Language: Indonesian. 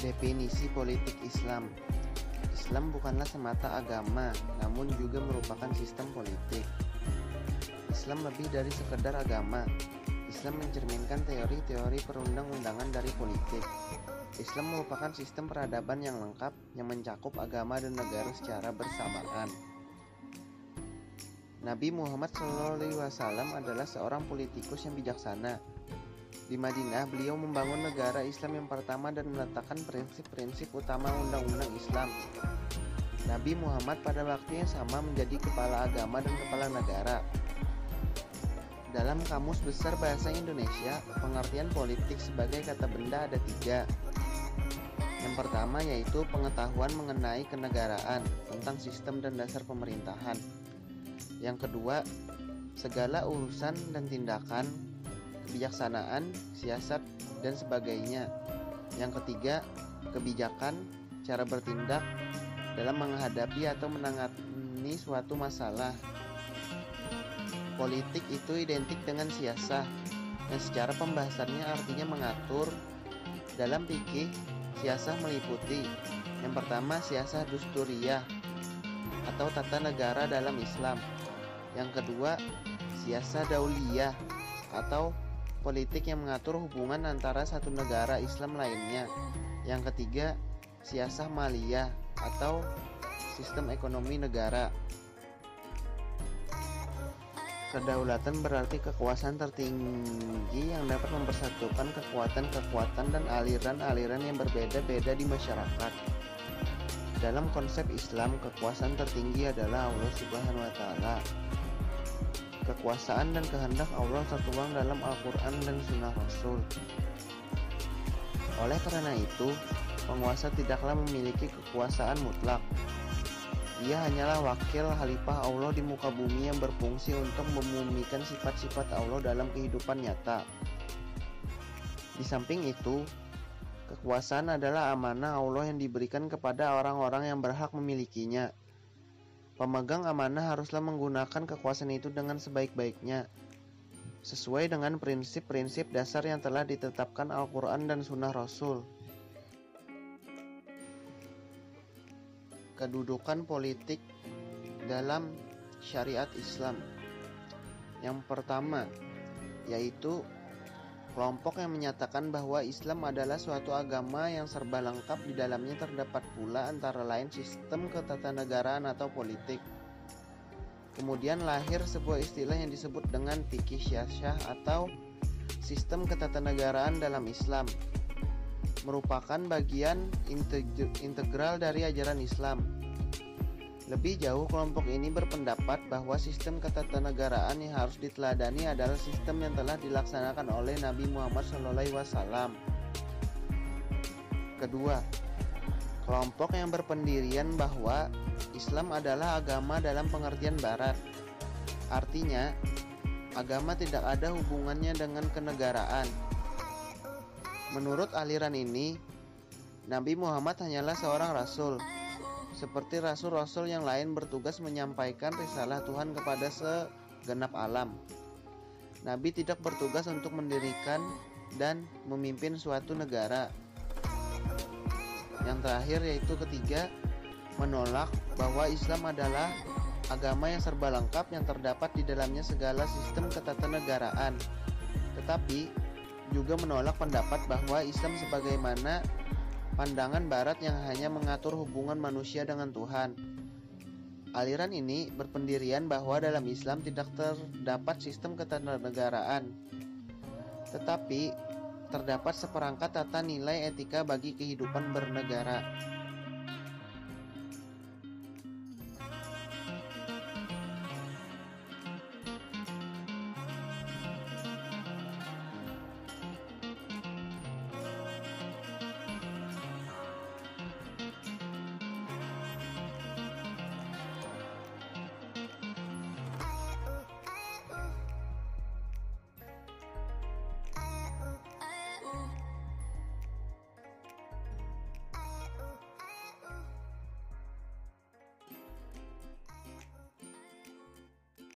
Definisi politik Islam. Islam bukanlah semata agama, namun juga merupakan sistem politik. Islam lebih dari sekedar agama. Islam mencerminkan teori-teori perundang-undangan dari politik. Islam merupakan sistem peradaban yang lengkap yang mencakup agama dan negara secara bersamaan. Nabi Muhammad SAW adalah seorang politikus yang bijaksana. Di Madinah, beliau membangun negara Islam yang pertama dan meletakkan prinsip-prinsip utama undang-undang Islam. Nabi Muhammad pada waktu yang sama menjadi kepala agama dan kepala negara. Dalam Kamus Besar Bahasa Indonesia, pengertian politik sebagai kata benda ada 3. Yang pertama yaitu pengetahuan mengenai kenegaraan tentang sistem dan dasar pemerintahan. Yang kedua, segala urusan dan tindakan, kebijaksanaan, siasat, dan sebagainya. Yang ketiga, kebijakan, cara bertindak dalam menghadapi atau menangani suatu masalah. Politik itu identik dengan siasah, yang secara pembahasannya artinya mengatur. Dalam fikih, siasah meliputi yang pertama siasah dusturiyah atau tata negara dalam Islam. Yang kedua, siasah dauliyah atau politik yang mengatur hubungan antara satu negara Islam lainnya. Yang ketiga, siasah maliyah atau sistem ekonomi negara. Kedaulatan berarti kekuasaan tertinggi yang dapat mempersatukan kekuatan-kekuatan dan aliran-aliran yang berbeda-beda di masyarakat. Dalam konsep Islam, kekuasaan tertinggi adalah Allah Subhanahu wa Ta'ala. Kekuasaan dan kehendak Allah tertuang dalam Al-Quran dan Sunnah Rasul. Oleh karena itu, penguasa tidaklah memiliki kekuasaan mutlak. Ia hanyalah wakil khalifah Allah di muka bumi yang berfungsi untuk memumikan sifat-sifat Allah dalam kehidupan nyata. Di samping itu, kekuasaan adalah amanah Allah yang diberikan kepada orang-orang yang berhak memilikinya. Pemegang amanah haruslah menggunakan kekuasaan itu dengan sebaik-baiknya, sesuai dengan prinsip-prinsip dasar yang telah ditetapkan Al-Quran dan Sunnah Rasul. Kedudukan politik dalam syariat Islam. Yang pertama, yaitu kelompok yang menyatakan bahwa Islam adalah suatu agama yang serba lengkap. Di dalamnya terdapat pula antara lain sistem ketatanegaraan atau politik. Kemudian lahir sebuah istilah yang disebut dengan fikih syiah atau sistem ketatanegaraan dalam Islam. Merupakan bagian integral dari ajaran Islam. Lebih jauh, kelompok ini berpendapat bahwa sistem ketatanegaraan yang harus diteladani adalah sistem yang telah dilaksanakan oleh Nabi Muhammad SAW. Kedua, kelompok yang berpendirian bahwa Islam adalah agama dalam pengertian Barat. Artinya, agama tidak ada hubungannya dengan kenegaraan. Menurut aliran ini, Nabi Muhammad hanyalah seorang rasul. Seperti rasul-rasul yang lain bertugas menyampaikan risalah Tuhan kepada segenap alam. Nabi tidak bertugas untuk mendirikan dan memimpin suatu negara. Yang terakhir yaitu ketiga, menolak bahwa Islam adalah agama yang serba lengkap yang terdapat di dalamnya segala sistem ketatanegaraan. Tetapi juga menolak pendapat bahwa Islam sebagaimana pandangan Barat yang hanya mengatur hubungan manusia dengan Tuhan. Aliran ini berpendirian bahwa dalam Islam tidak terdapat sistem ketatanegaraan, tetapi terdapat seperangkat tata nilai etika bagi kehidupan bernegara.